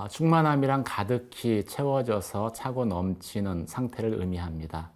충만함이란 가득히 채워져서 차고 넘치는 상태를 의미합니다.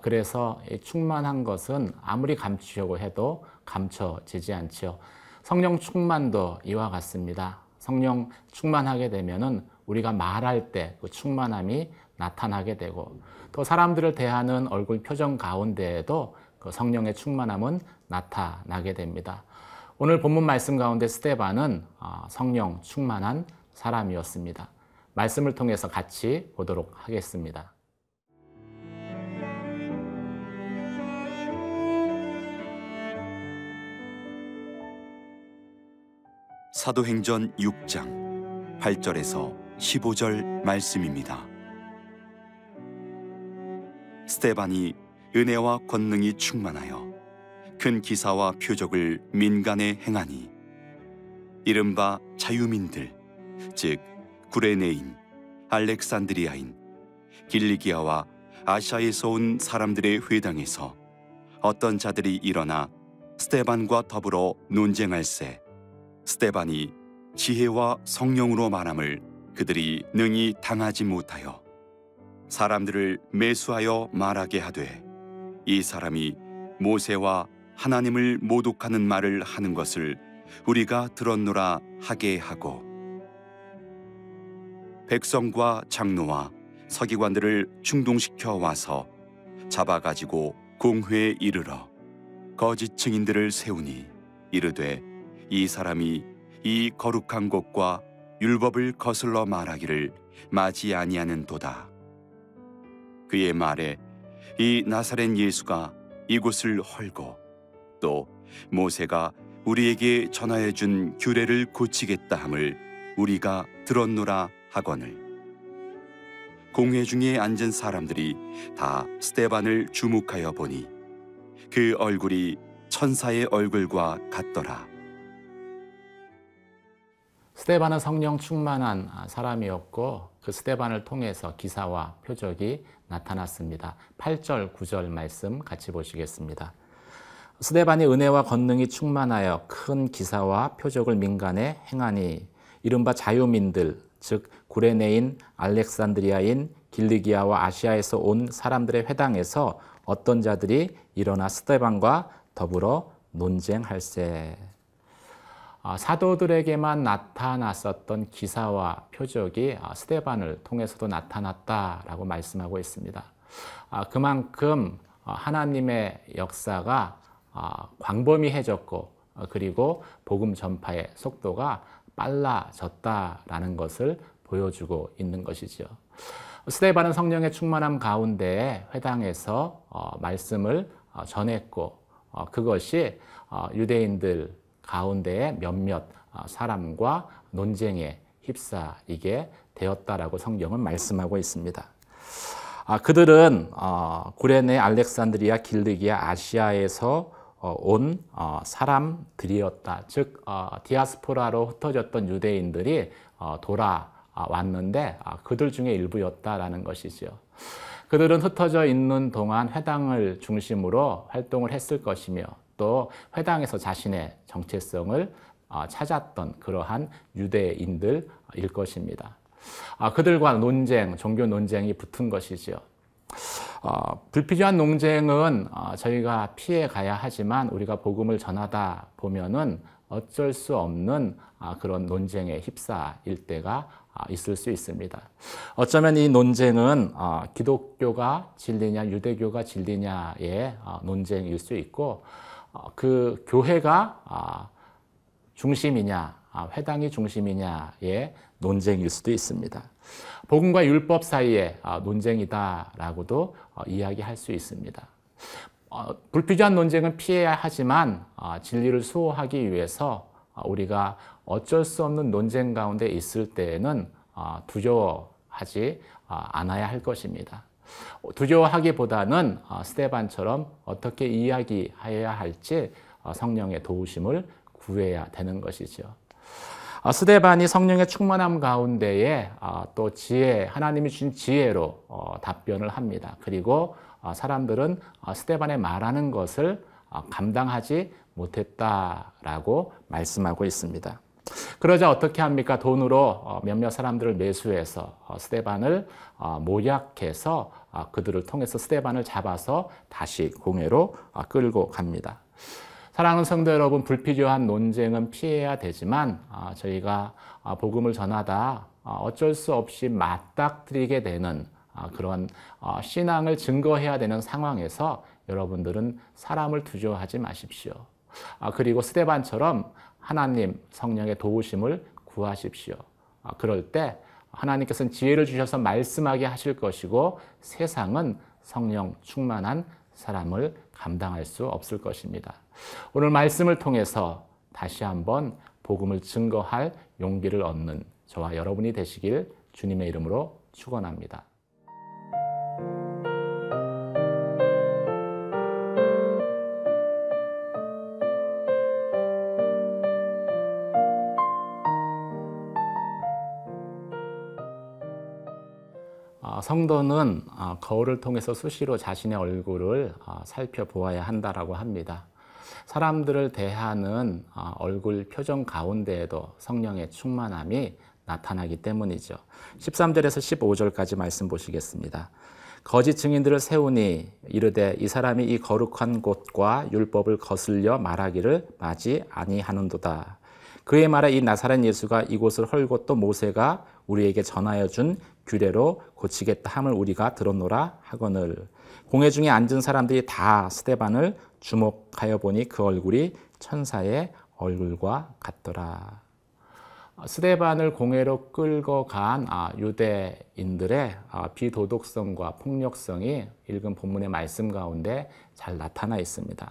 그래서 충만한 것은 아무리 감추려고 해도 감춰지지 않지요. 성령 충만도 이와 같습니다. 성령 충만하게 되면은 우리가 말할 때 그 충만함이 나타나게 되고, 또 사람들을 대하는 얼굴 표정 가운데에도 그 성령의 충만함은 나타나게 됩니다. 오늘 본문 말씀 가운데 스데반은 성령 충만한 사람이었습니다. 말씀을 통해서 같이 보도록 하겠습니다. 사도행전 6장 8절에서 15절 말씀입니다. 스데반이 은혜와 권능이 충만하여 큰 기사와 표적을 민간에 행하니 이른바 자유민들, 즉 구레네인, 알렉산드리아인, 길리기아와 아시아에서 온 사람들의 회당에서 어떤 자들이 일어나 스데반과 더불어 논쟁할세 스데반이 지혜와 성령으로 말함을 그들이 능히 당하지 못하여 사람들을 매수하여 말하게 하되, 이 사람이 모세와 하나님을 모독하는 말을 하는 것을 우리가 들었노라 하게 하고, 백성과 장로와 서기관들을 충동시켜 와서 잡아가지고 공회에 이르러 거짓 증인들을 세우니 이르되, 이 사람이 이 거룩한 곳과 율법을 거슬러 말하기를 마지 아니하는도다. 그의 말에 이 나사렛 예수가 이곳을 헐고 또 모세가 우리에게 전하여 준 규례를 고치겠다 함을 우리가 들었노라 하거늘, 공회 중에 앉은 사람들이 다 스데반을 주목하여 보니 그 얼굴이 천사의 얼굴과 같더라. 스데반은 성령 충만한 사람이었고, 그 스데반을 통해서 기사와 표적이 나타났습니다. 8절, 9절 말씀 같이 보시겠습니다. 스데반이 은혜와 권능이 충만하여 큰 기사와 표적을 민간에 행하니 이른바 자유민들, 즉 구레네인, 알렉산드리아인, 길리기아와 아시아에서 온 사람들의 회당에서 어떤 자들이 일어나 스데반과 더불어 논쟁할세. 사도들에게만 나타났었던 기사와 표적이 스데반을 통해서도 나타났다라고 말씀하고 있습니다. 그만큼 하나님의 역사가 광범위해졌고, 그리고 복음 전파의 속도가 빨라졌다라는 것을 보여주고 있는 것이죠. 스데반은 성령의 충만함 가운데 회당에서 말씀을 전했고, 그것이 유대인들 가운데의 몇몇 사람과 논쟁에 휩싸이게 되었다라고 성경은 말씀하고 있습니다. 그들은 구레네, 알렉산드리아, 길리기아, 아시아에서 온 사람들이었다. 즉 디아스포라로 흩어졌던 유대인들이 돌아왔는데 그들 중에 일부였다라는 것이죠. 그들은 흩어져 있는 동안 회당을 중심으로 활동을 했을 것이며, 또 회당에서 자신의 정체성을 찾았던 그러한 유대인들일 것입니다. 그들과 논쟁, 종교 논쟁이 붙은 것이죠. 불필요한 논쟁은 저희가 피해 가야 하지만 우리가 복음을 전하다 보면은 어쩔 수 없는 그런 논쟁에 휩싸일 때가 있을 수 있습니다. 어쩌면 이 논쟁은 기독교가 진리냐 유대교가 진리냐의 논쟁일 수 있고, 그 교회가 중심이냐 회당이 중심이냐의 논쟁일 수도 있습니다. 복음과 율법 사이의 논쟁이다라고도 이야기할 수 있습니다. 불필요한 논쟁은 피해야 하지만 진리를 수호하기 위해서 우리가 어쩔 수 없는 논쟁 가운데 있을 때에는 두려워하지 않아야 할 것입니다. 두려워하기보다는 스데반처럼 어떻게 이야기해야 할지 성령의 도우심을 구해야 되는 것이죠. 스데반이 성령의 충만함 가운데에 또 지혜, 하나님이 주신 지혜로 답변을 합니다. 그리고 사람들은 스데반의 말하는 것을 감당하지 못했다라고 말씀하고 있습니다. 그러자 어떻게 합니까? 돈으로 몇몇 사람들을 매수해서 스데반을 모략해서 그들을 통해서 스데반을 잡아서 다시 공회로 끌고 갑니다. 사랑하는 성도 여러분, 불필요한 논쟁은 피해야 되지만 저희가 복음을 전하다 어쩔 수 없이 맞닥뜨리게 되는 그런 신앙을 증거해야 되는 상황에서 여러분들은 사람을 두려워하지 마십시오. 그리고 스데반처럼 하나님 성령의 도우심을 구하십시오. 그럴 때 하나님께서는 지혜를 주셔서 말씀하게 하실 것이고 세상은 성령 충만한 사람을 감당할 수 없을 것입니다. 오늘 말씀을 통해서 다시 한번 복음을 증거할 용기를 얻는 저와 여러분이 되시길 주님의 이름으로 축원합니다. 성도는 거울을 통해서 수시로 자신의 얼굴을 살펴보아야 한다라고 합니다. 사람들을 대하는 얼굴 표정 가운데에도 성령의 충만함이 나타나기 때문이죠. 13절에서 15절까지 말씀 보시겠습니다. 거짓 증인들을 세우니 이르되 이 사람이 이 거룩한 곳과 율법을 거슬려 말하기를 마지 아니하는도다. 그의 말에 이 나사렛 예수가 이곳을 헐고 또 모세가 우리에게 전하여 준 규례로 고치겠다 함을 우리가 들었노라 하거늘. 공회 중에 앉은 사람들이 다 스데반을 주목하여 보니 그 얼굴이 천사의 얼굴과 같더라. 스데반을 공회로 끌고 간 유대인들의 비도덕성과 폭력성이 읽은 본문의 말씀 가운데 잘 나타나 있습니다.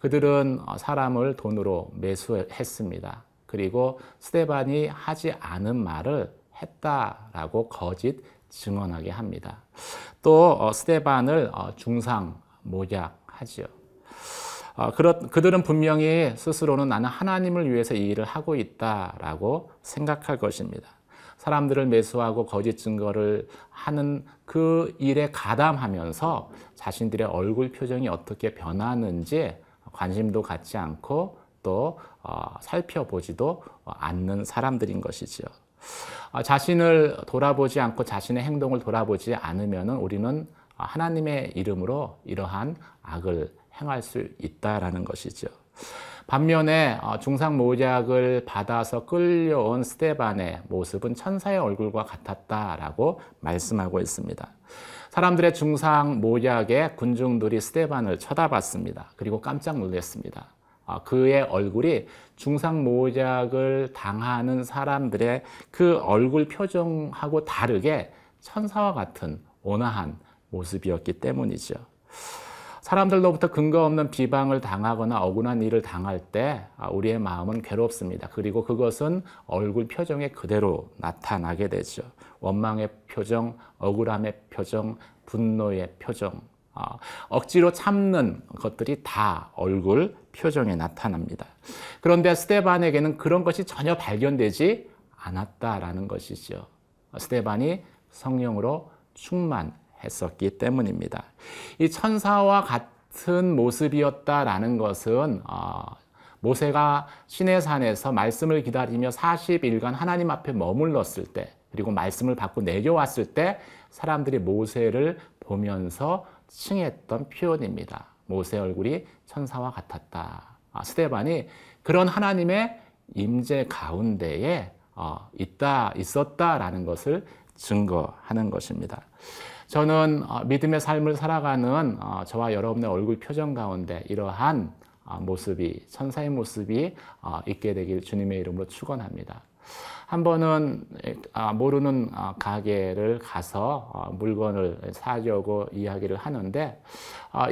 그들은 사람을 돈으로 매수했습니다. 그리고 스데반이 하지 않은 말을 했다라고 거짓 증언하게 합니다. 또 스데반을 중상 모략하지요. 그들은 분명히 스스로는 나는 하나님을 위해서 이 일을 하고 있다라고 생각할 것입니다. 사람들을 매수하고 거짓 증거를 하는 그 일에 가담하면서 자신들의 얼굴 표정이 어떻게 변하는지 관심도 갖지 않고 또 살펴보지도 않는 사람들인 것이지요. 자신을 돌아보지 않고 자신의 행동을 돌아보지 않으면 우리는 하나님의 이름으로 이러한 악을 행할 수 있다라는 것이죠. 반면에 중상모략을 받아서 끌려온 스데반의 모습은 천사의 얼굴과 같았다라고 말씀하고 있습니다. 사람들의 중상모략에 군중들이 스데반을 쳐다봤습니다. 그리고 깜짝 놀랐습니다. 그의 얼굴이 중상모략을 당하는 사람들의 그 얼굴 표정하고 다르게 천사와 같은 온화한 모습이었기 때문이죠. 사람들로부터 근거 없는 비방을 당하거나 억울한 일을 당할 때 우리의 마음은 괴롭습니다. 그리고 그것은 얼굴 표정에 그대로 나타나게 되죠. 원망의 표정, 억울함의 표정, 분노의 표정, 억지로 참는 것들이 다 얼굴 표정에 나타납니다. 그런데 스데반에게는 그런 것이 전혀 발견되지 않았다라는 것이죠. 스데반이 성령으로 충만했었기 때문입니다. 이 천사와 같은 모습이었다라는 것은 모세가 시내산에서 말씀을 기다리며 40일간 하나님 앞에 머물렀을 때, 그리고 말씀을 받고 내려왔을 때 사람들이 모세를 보면서 칭했던 표현입니다. 모세 얼굴이 천사와 같았다. 스데반이 그런 하나님의 임재 가운데에 있었다라는 것을 증거하는 것입니다. 저는 믿음의 삶을 살아가는 저와 여러분의 얼굴 표정 가운데 이러한 모습이, 천사의 모습이 있게 되길 주님의 이름으로 축원합니다. 한 번은 모르는 가게를 가서 물건을 사려고 이야기를 하는데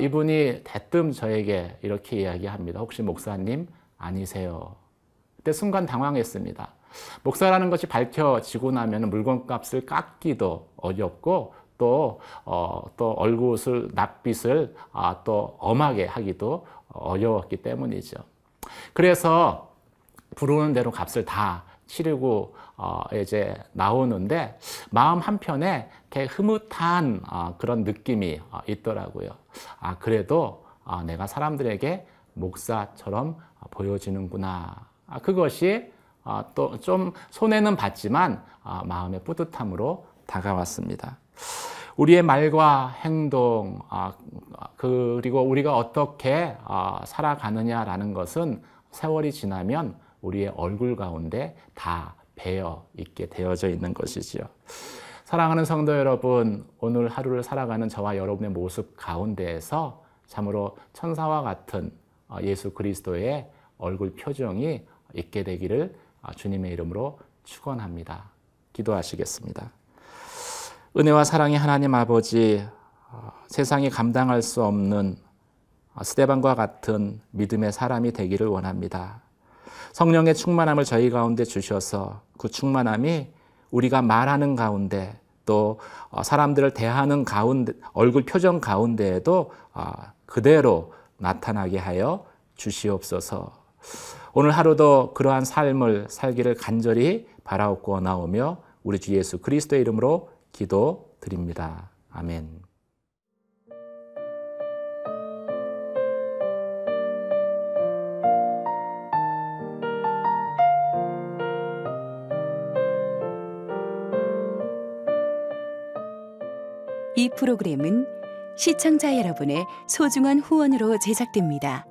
이분이 대뜸 저에게 이렇게 이야기합니다. 혹시 목사님 아니세요? 그때 순간 당황했습니다. 목사라는 것이 밝혀지고 나면 물건값을 깎기도 어렵고 또 얼굴을 낯빛을 또 엄하게 하기도 어려웠기 때문이죠. 그래서 부르는 대로 값을 다 치르고 이제 나오는데 마음 한편에 이렇게 흐뭇한 그런 느낌이 있더라고요. 그래도 내가 사람들에게 목사처럼 보여지는구나. 그것이 또 좀 손해는 봤지만 마음의 뿌듯함으로 다가왔습니다. 우리의 말과 행동, 그리고 우리가 어떻게 살아가느냐라는 것은 세월이 지나면 우리의 얼굴 가운데 다 배어 있게 되어져 있는 것이지요. 사랑하는 성도 여러분, 오늘 하루를 살아가는 저와 여러분의 모습 가운데에서 참으로 천사와 같은 예수 그리스도의 얼굴 표정이 있게 되기를 주님의 이름으로 축원합니다. 기도하시겠습니다. 은혜와 사랑의 하나님 아버지, 세상이 감당할 수 없는 스데반과 같은 믿음의 사람이 되기를 원합니다. 성령의 충만함을 저희 가운데 주셔서 그 충만함이 우리가 말하는 가운데 또 사람들을 대하는 가운데 얼굴 표정 가운데에도 그대로 나타나게 하여 주시옵소서. 오늘 하루도 그러한 삶을 살기를 간절히 바라옵고 원하오며 우리 주 예수 그리스도의 이름으로 기도드립니다. 아멘. 이 프로그램은 시청자 여러분의 소중한 후원으로 제작됩니다.